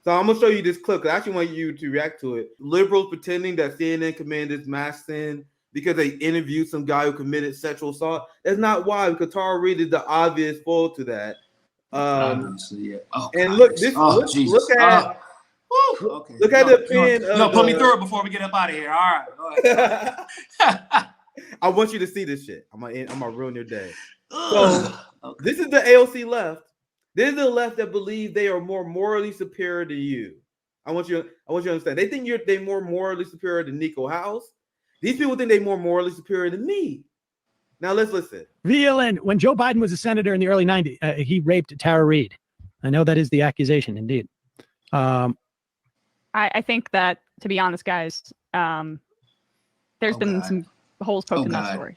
So I'm gonna show you this clip because I actually want you to react to it. Liberals pretending that CNN committed this mass sin because they interviewed some guy who committed sexual assault. That's not why, because Tara Reade is the obvious foil to that. Obviously, yeah. Oh, and God, look, this Jesus. Okay. Look at the opinion. Put me through it before we get up out of here. All right. Go ahead. I want you to see this shit. I'm gonna ruin your day. So This is the AOC left. This is the left that believe they are more morally superior to you. I want you to understand. They think they're more morally superior to Niko House. These people think they're more morally superior than me. Now let's listen. Violin, when Joe Biden was a senator in the early 90s, he raped Tara Reade. I know that is the accusation, indeed. I think that, to be honest, guys, there's been some holes poked in that story.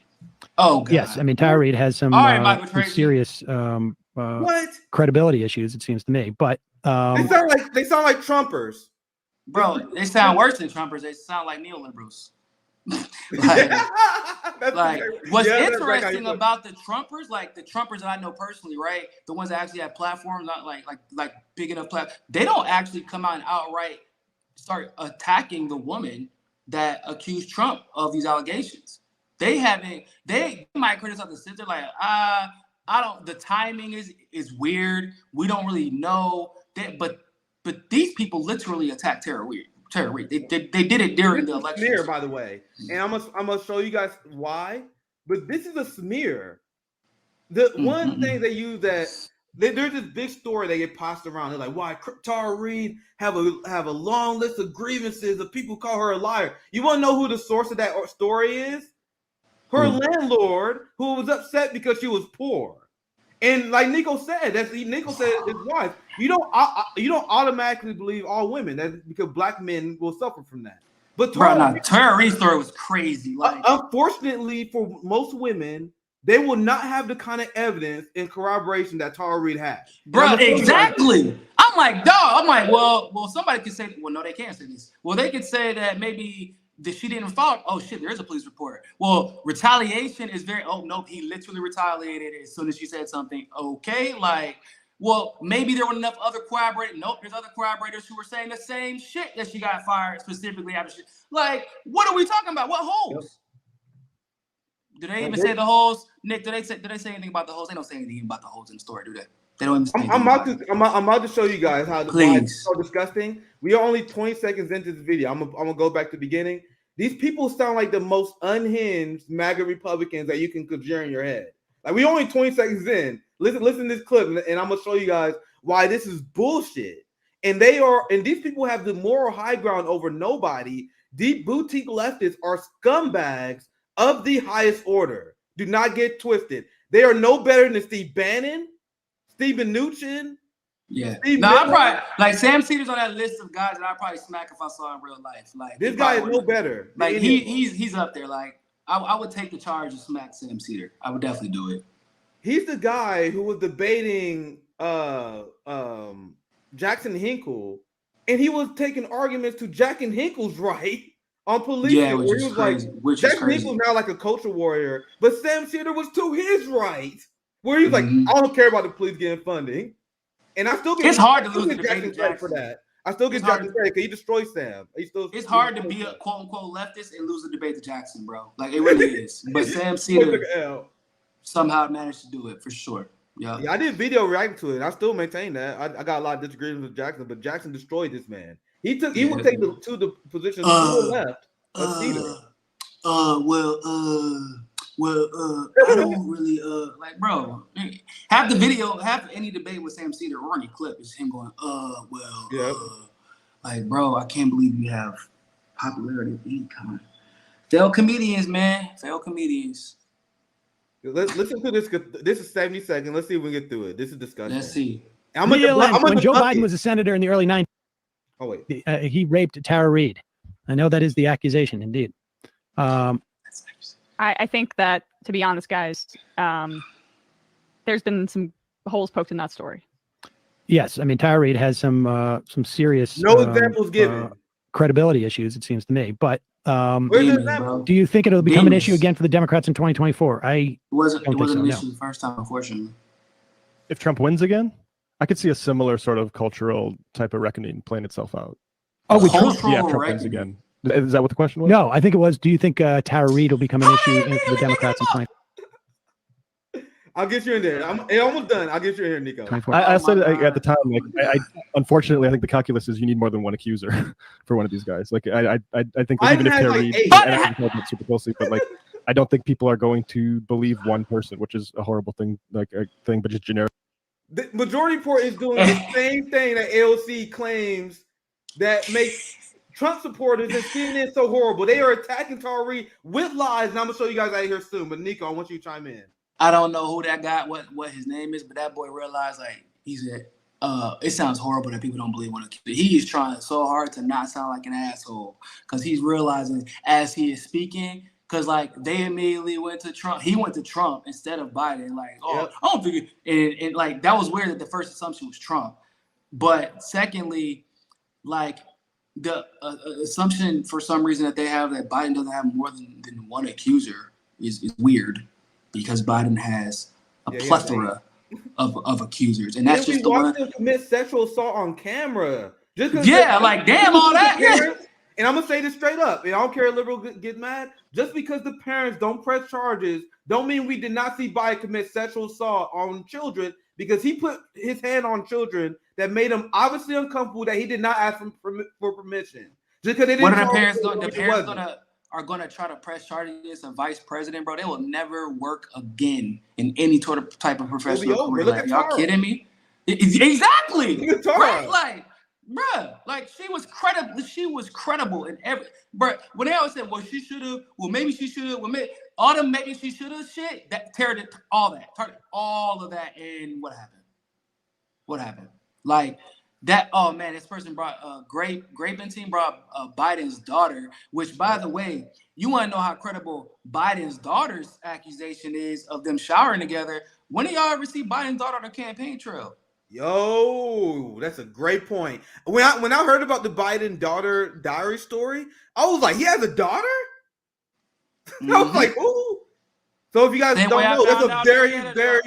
Oh, God. Yes. I mean, Tara Reade has some serious credibility issues, it seems to me. But they sound like Trumpers. Bro, they sound worse than Trumpers. They sound like neoliberals. What's interesting about the Trumpers, like the Trumpers that I know personally, right? The ones that actually have platforms, not like big enough platforms, they don't actually come out and outright start attacking the woman that accused Trump of these allegations. They might criticize the sister, like, the timing is weird. We don't really know that, but these people literally attacked Tara Reade. They did it during the election. Smear, by the way, and I'm gonna show you guys why. But this is a smear. The one thing they use that there's this big story they get passed around. They're like, why Tara Reade have a long list of grievances of people call her a liar. You want to know who the source of that story is? Her landlord, who was upset because she was poor. And like Niko said, Niko said his wife, you don't automatically believe all women. That's because black men will suffer from that. But Tara Reade's story was crazy. Unfortunately, for most women, they will not have the kind of evidence and corroboration that Tara Reade has. Bro, exactly. I'm like, well, somebody could say, well, no, they can't say this. Well, they could say that maybe that she didn't follow. Oh shit, there is a police report. Well, retaliation is nope, he literally retaliated as soon as she said something. Okay, well, maybe there were enough other corroborators. Nope, there's other corroborators who were saying the same shit that she got fired specifically after shit. Like, what are we talking about? What holes? Yep. Do they even say the holes? Nick, do they say anything about the holes? They don't say anything about the holes in the story, do they? They don't even I'm about to show you guys how it's so disgusting. We are only 20 seconds into this video. I'm gonna go back to the beginning. These people sound like the most unhinged MAGA Republicans that you can conjure in your head. Like, we only 20 seconds in. Listen to this clip, and I'm gonna show you guys why this is bullshit. And these people have the moral high ground over nobody. Deep boutique leftists are scumbags of the highest order. Do not get twisted. They are no better than Steve Bannon, Stephen Mnuchin. Yeah. I probably like Sam Cedar's on that list of guys that I'd probably smack if I saw in real life. Like, this guy is no better. Like, he's up there. Like, I would take the charge and smack Sam Cedar. I would definitely do it. He's the guy who was debating Jackson Hinkle, and he was taking arguments to Jackson Hinkle's right on police. Yeah, which is crazy. Jackson Hinkle's now like a culture warrior, but Sam Cedar was to his right, where he's like, I don't care about the police getting funding. And I still get it's hard to lose the debate for that. I still get Jackson credit because he destroyed Sam. It's hard to be a quote unquote leftist and lose the debate to Jackson, bro. Like, it really is. But Sam Cedar somehow managed to do it for sure. Yeah, I did video reacting to it. I still maintain that. I got a lot of disagreements with Jackson, but Jackson destroyed this man. He would take the position to the left of Cedar. I don't really like, bro. Have the video, have any debate with Sam Cedar or any clip is him going, like, bro, I can't believe you have popularity of any kind. Failed comedians, man. Failed comedians. Listen to this. This is 70 seconds. Let's see if we can get through it. This is disgusting. Let's see. When Joe Biden was a senator in the early 90s, he raped Tara Reade. I know that is the accusation, indeed. I think that, to be honest, guys, there's been some holes poked in that story. Yes, I mean, Tara Reade has some serious examples given credibility issues, it seems to me. But do you think it'll become an issue again for the Democrats in 2024? It wasn't an issue the first time, unfortunately. If Trump wins again, I could see a similar sort of cultural type of reckoning playing itself out. Oh, with Trump? Yeah, Trump wins again. Is that what the question was? No, I think it was, do you think Tara Reade will become an issue for the Democrats in 2020? I'll get you in there. I'm almost done. I'll get you in here, Niko. I said at the time, like, unfortunately, I think the calculus is you need more than one accuser for one of these guys. Like, I think that even if Tara Reade, and I don't know super closely, but like, I don't think people are going to believe one person, which is a horrible thing, but just generic. The majority report is doing the same thing that AOC claims that makes Trump supporters and CNN so horrible. They are attacking Tara Reade with lies, and I'm gonna show you guys out here soon. But Niko, I want you to chime in. I don't know who that guy, what his name is, but that boy realized, like, he said, it sounds horrible that people don't believe one accuser. He is trying so hard to not sound like an asshole because he's realizing as he is speaking, because, like, they immediately went to Trump. He went to Trump instead of Biden. Like, I don't think and like, that was weird that the first assumption was Trump. But secondly, like, the assumption for some reason that they have that Biden doesn't have more than one accuser is weird. Because Biden has a plethora of accusers, and that's just the one. Him commit sexual assault on camera. Just like damn all that. And I'm gonna say this straight up. And I don't care if liberal get mad. Just because the parents don't press charges, don't mean we did not see Biden commit sexual assault on children. Because he put his hand on children that made him obviously uncomfortable. That he did not ask for permission. Just because they didn't. What are the parents are going to try to press charges against a vice president, bro? They will never work again in any sort of type of professional career. Like, y'all kidding me? Exactly. Right? Like, bruh, like, she was credible. She was credible in every. Bruh, when they always said, well, she should have. Well, maybe she should have. Well, all the maybe she should have shit. That targeted all of that. And what happened? What happened? Like. That, oh man, this person brought Grapin team brought Biden's daughter, which, by the way, you want to know how credible Biden's daughter's accusation is of them showering together. When do y'all ever see Biden's daughter on the campaign trail? Yo, that's a great point. When I heard about the Biden daughter diary story, I was like, he has a daughter? Mm-hmm. I was like, ooh. So if you guys don't know, that's a very, very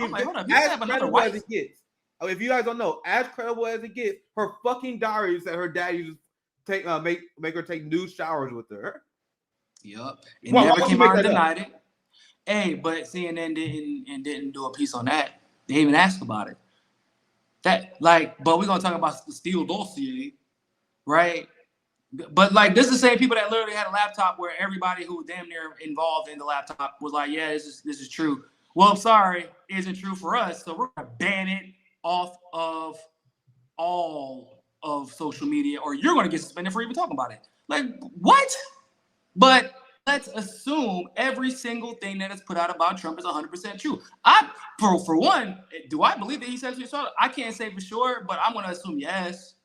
as credible as it gets. If you guys don't know, as credible as it gets, her fucking diary said her dad used to make her take nude showers with her. Yup. It never came out and denied it. Hey, but CNN didn't do a piece on that. They didn't even ask about it. But we're gonna talk about the Steele dossier, right? But like, this is the same people that literally had a laptop where everybody who was damn near involved in the laptop was like, yeah, this is true. Well, I'm sorry, it isn't true for us, so we're gonna ban it off of all of social media, or you're going to get suspended for even talking about it. Like, what? But let's assume every single thing that is put out about Trump is 100% true. For one, do I believe that he sexually assaulted? I can't say for sure, but I'm going to assume yes,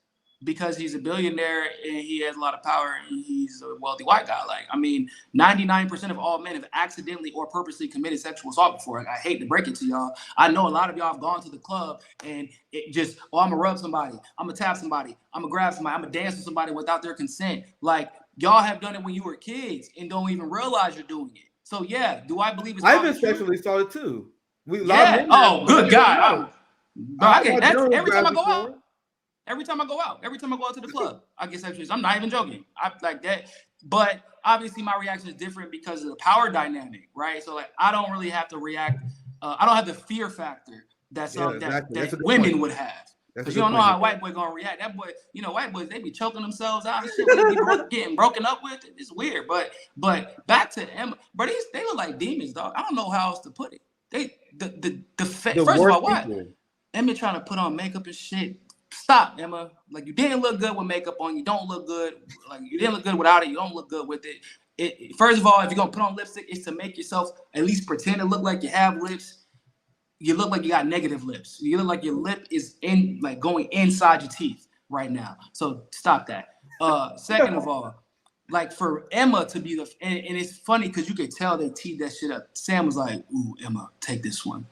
because he's a billionaire and he has a lot of power and he's a wealthy white guy. Like, I mean, 99% of all men have accidentally or purposely committed sexual assault before. I hate to break it to y'all. I know a lot of y'all have gone to the club and it just, I'm gonna rub somebody, I'm gonna tap somebody, I'm gonna grab somebody, I'm gonna dance with somebody without their consent. Like, y'all have done it when you were kids and don't even realize you're doing it. So yeah, do I believe it's I've been sexually assaulted too. Oh, good God. Every time I go out. Every time I go out to the club, I get sexually. I'm not even joking. I like that. But obviously my reaction is different because of the power dynamic, right? So like, I don't really have to react. I don't have the fear factor that women would have. Because you don't know how a white boy gonna react. That boy, white boys, they be choking themselves out and shit. They be getting broken up with. It's weird. But back to Emma, but they look like demons, dog. I don't know how else to put it. First of all, what? Emma trying to put on makeup and shit. Stop, Emma. Like, you didn't look good with makeup on. You don't look good. Like, you didn't look good without it. You don't look good with it. First of all, if you're gonna put on lipstick, it's to make yourself at least pretend to look like you have lips. You look like you got negative lips. You look like your lip is going inside your teeth right now. So stop that. Second of all, like, for Emma to be and it's funny because you could tell they teed that shit up. Sam was like, "Ooh, Emma, take this one.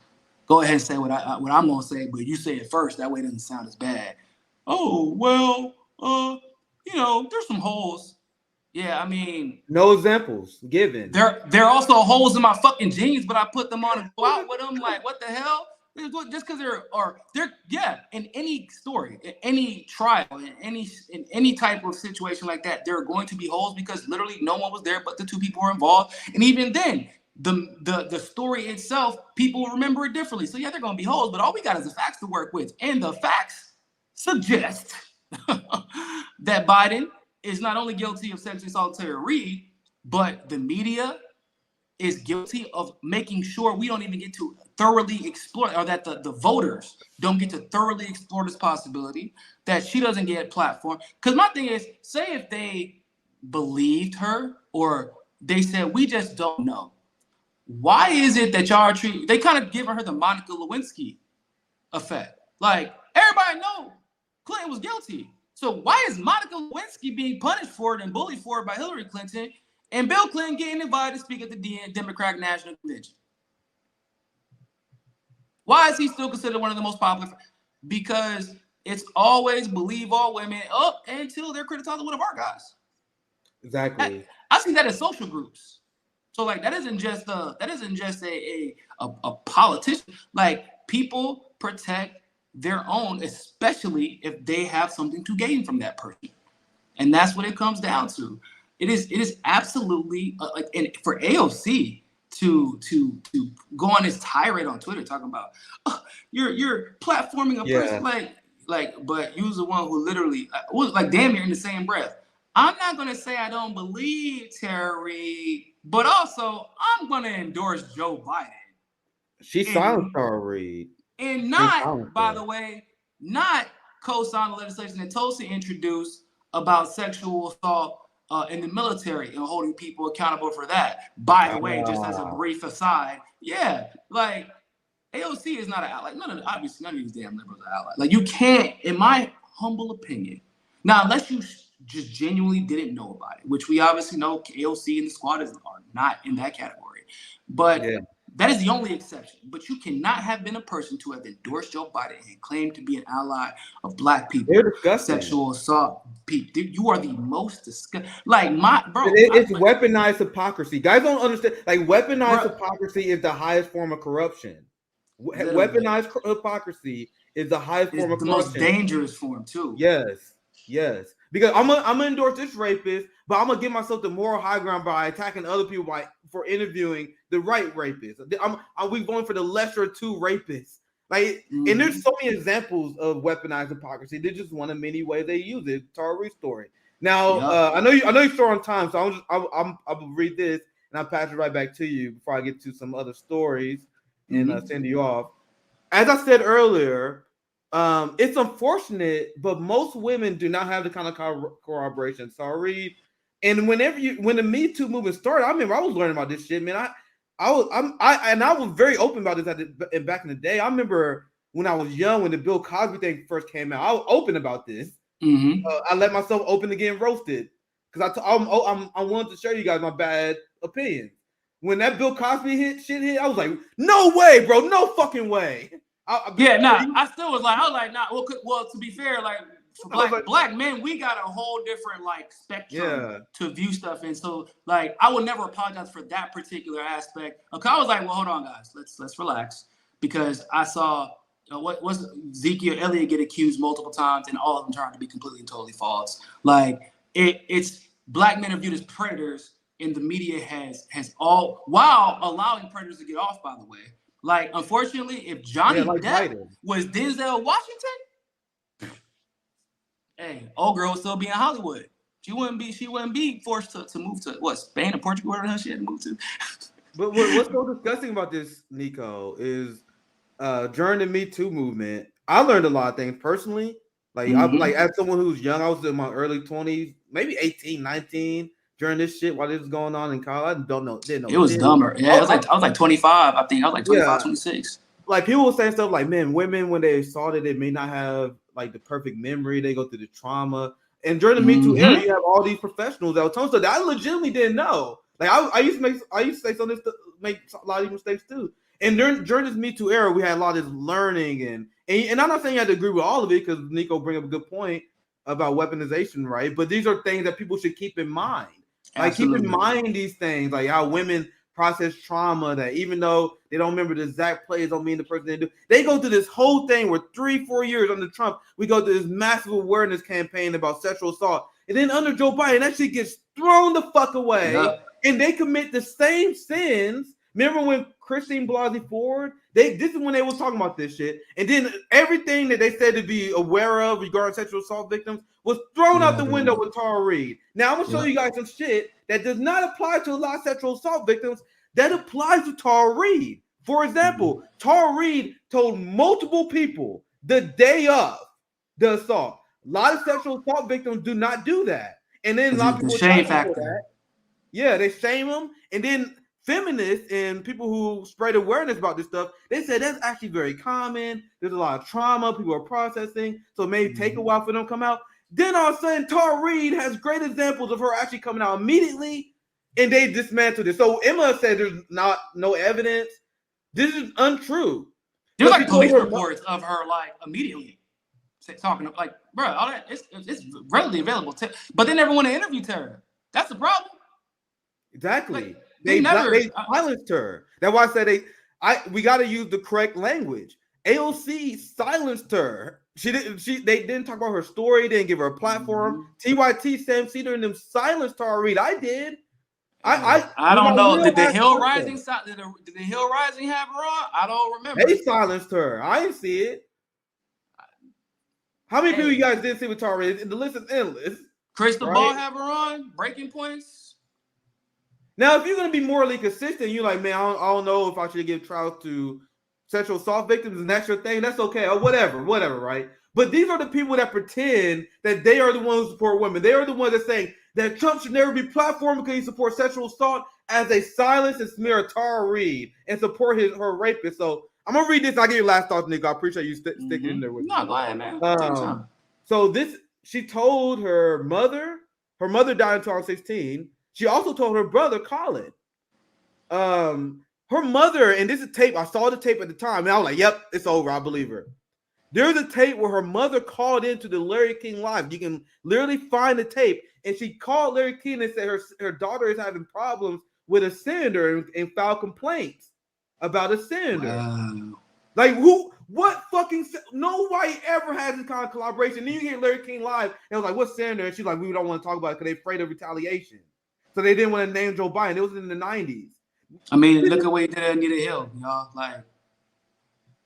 Go ahead and say what I'm gonna say, but you say it first. That way it doesn't sound as bad." Oh, well, there's some holes. Yeah, I mean, no examples given. There are also holes in my fucking jeans, but I put them on and go out with them. Like, what the hell? Just because they're in any story, in any trial, in any type of situation like that, there are going to be holes because literally no one was there but the two people who were involved. And even then, the story itself, people remember it differently. So yeah, they're going to be holes, but all we got is the facts to work with. And the facts suggest that Biden is not only guilty of sexually assaulting Reade, but the media is guilty of making sure we don't even get to thoroughly explore, or that the voters don't get to thoroughly explore this possibility, that she doesn't get platform. Because my thing is, say if they believed her or they said, we just don't know. Why is it that y'all are treating, they kind of giving her the Monica Lewinsky effect. Like, everybody know Clinton was guilty. So why is Monica Lewinsky being punished for it and bullied for it by Hillary Clinton, and Bill Clinton getting invited to speak at the Democratic National Convention? Why is he still considered one of the most popular? Because it's always believe all women up until they're criticizing one of our guys. Exactly. I see that in social groups. So like that isn't just a politician. Like, people protect their own, especially if they have something to gain from that person, and that's what it comes down to. It is absolutely and for AOC to go on this tirade on Twitter talking about you're platforming a person but you're the one who literally was like damn near in the same breath. I'm not gonna say I don't believe Tara Reade, but also I'm gonna endorse Joe Biden. She silenced Tara Reade. And not, by the way, not co-sign the legislation that Tulsi introduced about sexual assault in the military and holding people accountable for that. By the way, just as a brief aside, like AOC is not an ally. Obviously, none of these damn liberals are allies. Like, you can't, in my humble opinion, now unless you just genuinely didn't know about it, which we obviously know AOC and the squad are not in that category, but. Yeah. That is the only exception. But you cannot have been a person to have endorsed Joe Biden and claimed to be an ally of Black people. They're disgusting. Sexual assault. People, you are the most disgusting. Like, it's weaponized hypocrisy. Guys don't understand. Like, weaponized hypocrisy is the highest form of corruption. Weaponized hypocrisy is the highest form of corruption. The most dangerous form too. Yes. Because I'm gonna endorse this rapist, but I'm gonna give myself the moral high ground by attacking other people for interviewing the right rapist. We going for the lesser of two rapists. Like, and there's so many examples of weaponized hypocrisy. They're just one of many ways they use it. Tara Reade story. Now, I know you're short on time, so I'll read this and I'll pass it right back to you before I get to some other stories and send you off. As I said earlier, it's unfortunate, but most women do not have the kind of corroboration. Sorry. And when the Me Too movement started, I remember I was learning about this shit, man. I was very open about this back in the day. I remember when I was young, when the Bill Cosby thing first came out, I was open about this. I let myself open to getting roasted because I wanted to show you guys my bad opinions. When that Bill Cosby shit hit, I was like, no way, bro, no fucking way. I still was like, nah. Well, to be fair, like for black men, we got a whole different like spectrum to view stuff in. So like, I would never apologize for that particular aspect. Okay, I was like, well, hold on, guys, let's relax, because I saw what's Ezekiel Elliott get accused multiple times, and all of them turned to be completely and totally false. Like it's black men are viewed as predators, and the media has all while allowing predators to get off. By the way. Like, unfortunately, if Johnny Depp was Denzel Washington, hey, old girl would still be in Hollywood. She wouldn't be forced to move to Spain or Portugal, whatever she had to move to. But what's so disgusting about this, Niko, is during the Me Too movement, I learned a lot of things personally. Like, I'm like, as someone who's young, I was in my early 20s, maybe 18, 19. During this shit, while this was going on in college, I didn't know. It was dumber. Yeah, I was like 25. I think I was like 25, 26. Like, people were saying stuff like, man, women, when they saw that, they may not have like the perfect memory. They go through the trauma. And during the Me Too era, you have all these professionals that were telling stuff that I legitimately didn't know. Like, I used to say some of this, make a lot of these mistakes too. And during this Me Too era, we had a lot of this learning, and I'm not saying you have to agree with all of it, because Niko bring up a good point about weaponization, right? But these are things that people should keep in mind. Like, keep in mind these things, like how women process trauma, that even though they don't remember the exact plays, don't mean the person they do. They go through this whole thing where 3-4 years under Trump, we go through this massive awareness campaign about sexual assault. And then under Joe Biden, that shit gets thrown the fuck away. Yep. And they commit the same sins. Remember when Christine Blasey Ford, this is when they was talking about this shit. And then everything that they said to be aware of regarding sexual assault victims was thrown out the window with Tara Reade. Now I'm gonna show you guys some shit that does not apply to a lot of sexual assault victims that applies to Tara Reade. For example, Tara Reade told multiple people the day of the assault. A lot of sexual assault victims do not do that. And then a lot of people shame factor. That. Yeah, they shame them. And then feminists and people who spread awareness about this stuff, they said that's actually very common. There's a lot of trauma people are processing, so it may take a while for them to come out. Then all of a sudden, Tara Reade has great examples of her actually coming out immediately, and they dismantled it. So Emma said there's no evidence. This is untrue. There's like police reports of her like immediately talking like, bro, all that it's readily available. But they never want to interview her. That's the problem. Exactly. Like, they silenced her. That's why I said we got to use the correct language. AOC silenced her. They didn't talk about her story. Didn't give her a platform. TYT, Sam Cedar, and them silenced Tara Reade. I did. I don't know. Did the Hill Rising have her on? I don't remember. They silenced her. I didn't see it. How many people you guys didn't see with Tara Reade? The list is endless. Crystal Ball have her on? Breaking Points? Now, if you're going to be morally consistent, you're like, man, I don't know if I should give trials to sexual assault victims and that's your thing. That's okay. Or whatever, right? But these are the people that pretend that they are the ones who support women. They are the ones that saying that Trump should never be platformed because he supports sexual assault as they silence and smear Tara Reade and support her rapist. So I'm going to read this. I'll give you last thoughts, Niko. I appreciate you sticking in there with me. No, go ahead, man. So she told her mother died in 2016. She also told her brother, Colin. Her mother, and this is tape. I saw the tape at the time, and I was like, yep, it's over. I believe her. There's a tape where her mother called into the Larry King Live. You can literally find the tape. And she called Larry King and said her daughter is having problems with a senator and filed complaints about a senator. Wow. Like, nobody ever has this kind of collaboration. Then you get Larry King Live, and I was like, what senator? And she's like, we don't want to talk about it because they're afraid of retaliation. So they didn't want to name Joe Biden. It was in the 90s. I mean, look at what he did at Anita Hill, y'all. Like,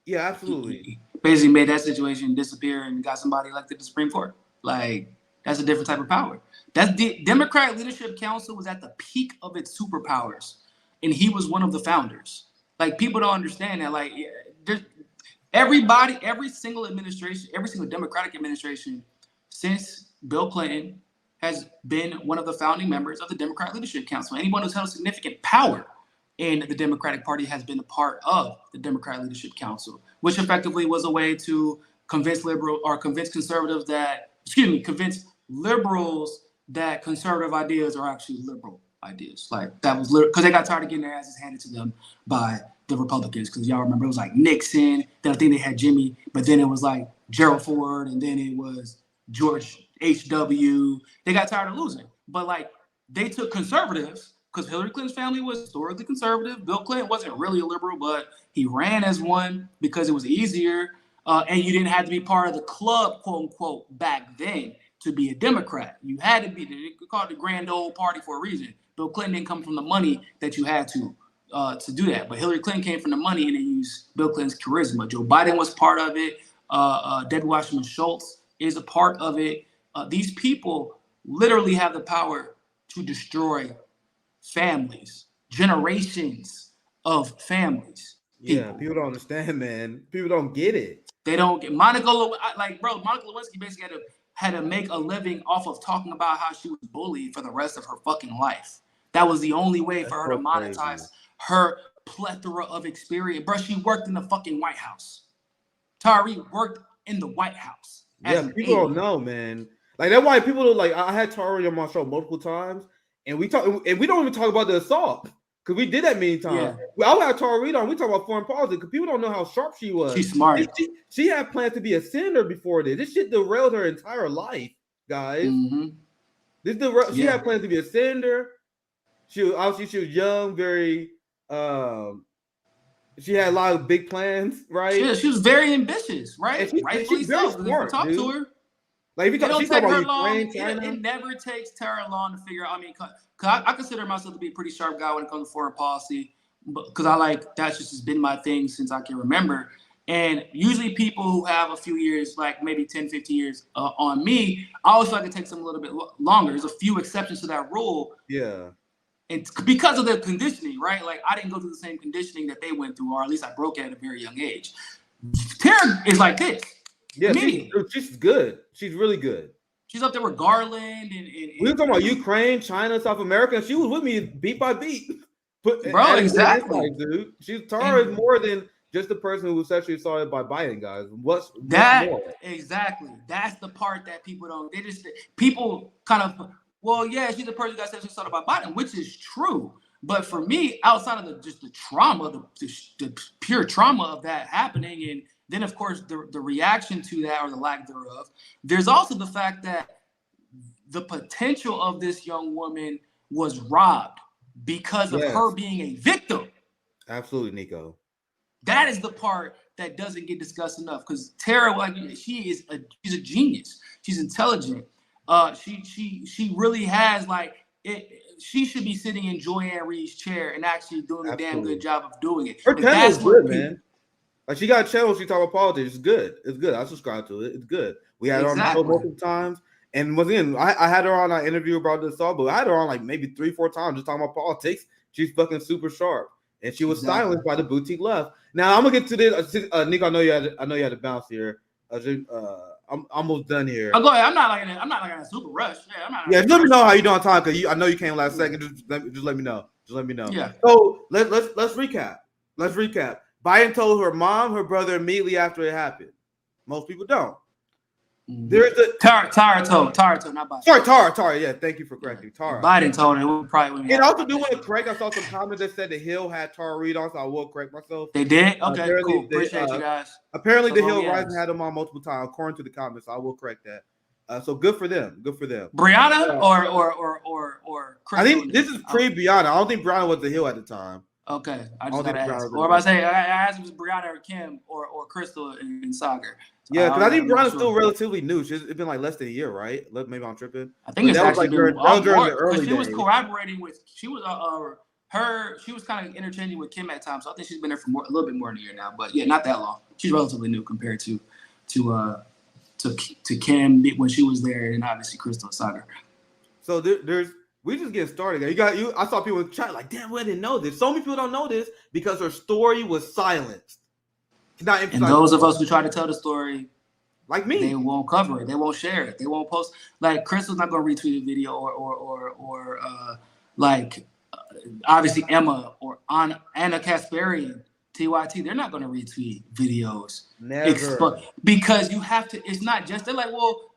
yeah, absolutely. He basically made that situation disappear and got somebody elected to the Supreme Court. Like, that's a different type of power. That's the Democratic Leadership Council was at the peak of its superpowers, and he was one of the founders. Like, people don't understand that. Like, every single administration, every single Democratic administration since Bill Clinton has been one of the founding members of the Democratic Leadership Council. Anyone who's held significant power in the Democratic Party has been a part of the Democratic Leadership Council, which effectively was a way to convince liberals that conservative ideas are actually liberal ideas. Like, that was because they got tired of getting their asses handed to them by the Republicans. Because y'all remember it was like Nixon, then I think they had Jimmy, but then it was like Gerald Ford, and then it was George H.W. They got tired of losing. But like, they took conservatives, because Hillary Clinton's family was historically conservative. Bill Clinton wasn't really a liberal, but he ran as one because it was easier. And you didn't have to be part of the club, quote unquote, back then to be a Democrat. You had to be, they called it the grand old party for a reason. Bill Clinton didn't come from the money that you had to do that. But Hillary Clinton came from the money, and they used Bill Clinton's charisma. Joe Biden was part of it. Debbie Wasserman Schultz is a part of it. These people literally have the power to destroy families, generations of families. Yeah, people don't understand, man. People don't get it. They don't get Monica Lewinsky basically had to make a living off of talking about how she was bullied for the rest of her fucking life. That was the only way for her to monetize her plethora of experience. Bro, she worked in the fucking White House. Tara Reade worked in the White House. Yeah, people don't know, man. Like, that's why people are like, I had Tara Reade on my show multiple times, and we don't even talk about the assault. Because we did that many times. Yeah. I'll have Tara Reade on. We talk about foreign policy because people don't know how sharp she was. She's smart. She had plans to be a senator before this. This shit derailed her entire life, guys. Mm-hmm. She had plans to be a senator. She was young, very. She had a lot of big plans, right? She was very ambitious, right? Rightfully she's very so. smart, Talk dude. to her. Like if you talk about Ukraine, China, it never takes Tara long to figure out. I mean, cause I consider myself to be a pretty sharp guy when it comes to foreign policy, because that's just has been my thing since I can remember. And usually people who have a few years, like maybe 10, 15 years on me, I always feel like it takes them a little bit longer. There's a few exceptions to that rule. Yeah. And because of their conditioning, right? Like I didn't go through the same conditioning that they went through, or at least I broke it at a very young age. Tara is like this. Yeah, she's good. She's really good. She's up there with Garland and we were talking about Ukraine, China, South America, and she was with me beat by beat. Bro, exactly. Dude. Tara is more than just the person who was sexually assaulted by Biden, guys. What's more? Exactly. That's the part that people don't. People kind of. Well, yeah, she's the person who got sexually assaulted by Biden, which is true. But for me, outside of just the trauma, the pure trauma of that happening, and then of course the reaction to that or the lack thereof, there's also the fact that the potential of this young woman was robbed because of her being a victim. Absolutely, Niko. That is the part that doesn't get discussed enough, because Tara, like, she's a genius. She's intelligent. She really has she should be sitting in Joanne Reade's chair and actually doing a damn good job of doing it. Her channel is good, man. Like she got a channel, she talk about politics. It's good. It's good. I subscribe to it. It's good. We had her on the show multiple times. And once again, I had her on an interview about this all, but I had her on like maybe 3-4 times just talking about politics. She's fucking super sharp. And she was silenced by the boutique left. Now I'm gonna get to this. Niko, I know you had to bounce here. I'm almost done here. Oh, go ahead. I'm not like in a super rush. Yeah, I'm not. Yeah, let me know how you doing on time, because I know you came last second. Just let me know. Just let me know. Yeah. So let's recap. Let's recap. Biden told her mom, her brother immediately after it happened. Most people don't. Mm-hmm. There's a Tara told, not Biden. Sorry, Tara. Yeah, thank you for correcting Tara. Biden told her. Probably. And also do want to correct. I saw some comments that said the Hill had Tara Reade on, so I will correct myself. They did. Okay, cool. Appreciate you guys. Apparently, the Hill Rising had him on multiple times, according to the comments. So I will correct that. So good for them. Good for them. Brianna or Crystal? I think this is pre-Brianna. I don't think Brianna was the Hill at the time. Okay, I just gotta ask. Or if I asked if it was Brianna or Kim or Crystal and Sagar. Yeah, because I think Brianna's still relatively new. It's been like less than a year, right? Maybe I'm tripping. I think it's actually during the early days. She was collaborating with. She was She was kind of interchanging with Kim at times. So I think she's been there for a little bit more than a year now. But yeah, not that long. She's relatively new compared to Kim when she was there, and obviously Crystal and Sagar. So we just getting started. I saw people in chat like, damn, we didn't know this. So many people don't know this because her story was silenced. And those of us who try to tell the story, like me, they won't cover it. They won't share it. They won't post. Like Crystal's not going to retweet a video, or obviously Emma or Anna Kasparian, TYT. They're not going to retweet videos. Never. Because you have to. It's not just. They're like, well,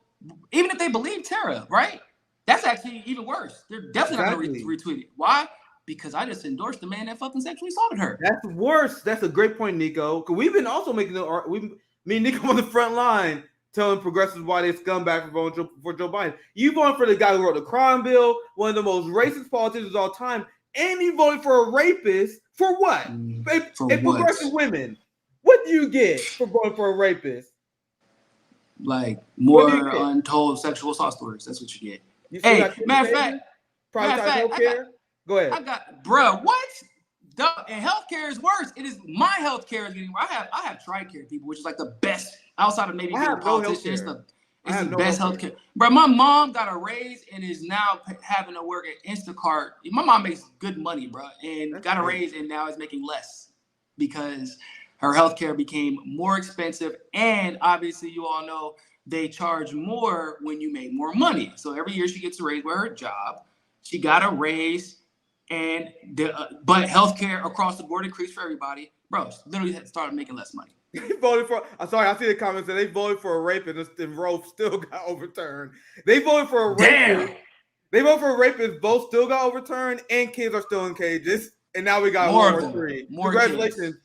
even if they believe Tara, right? That's actually even worse. They're definitely not going to retweet it. Why? Because I just endorsed the man that fucking sexually assaulted her. That's worse. That's a great point, Niko. Because we've been also making me and Niko on the front line telling progressives why they scumbag for voting for Joe Biden. You voted for the guy who wrote the crime bill, one of the most racist politicians of all time, and you voted for a rapist for what? Progressive women. What do you get for voting for a rapist? Like more untold sexual assault stories. That's what you get. Hey, matter of fact, private healthcare. Go ahead. What? And healthcare is worse. It is my healthcare is getting. I have TRICARE, people, which is like the best outside of maybe being a politician. It's the best healthcare. Bro, my mom got a raise and is now having to work at Instacart. My mom makes good money, bro, and got a raise and now is making less because her healthcare became more expensive. And obviously, you all know they charge more when you make more money. So every year she gets a raise with her job. She got a raise. And but healthcare across the board increased for everybody, bro. Literally started making less money. They voted for. I'm sorry, I see the comments that they voted for a rapist and Roe still got overturned. They voted for a rapist. They voted for a rapist. Both still got overturned, and kids are still in cages. And now we got World War III. Congratulations,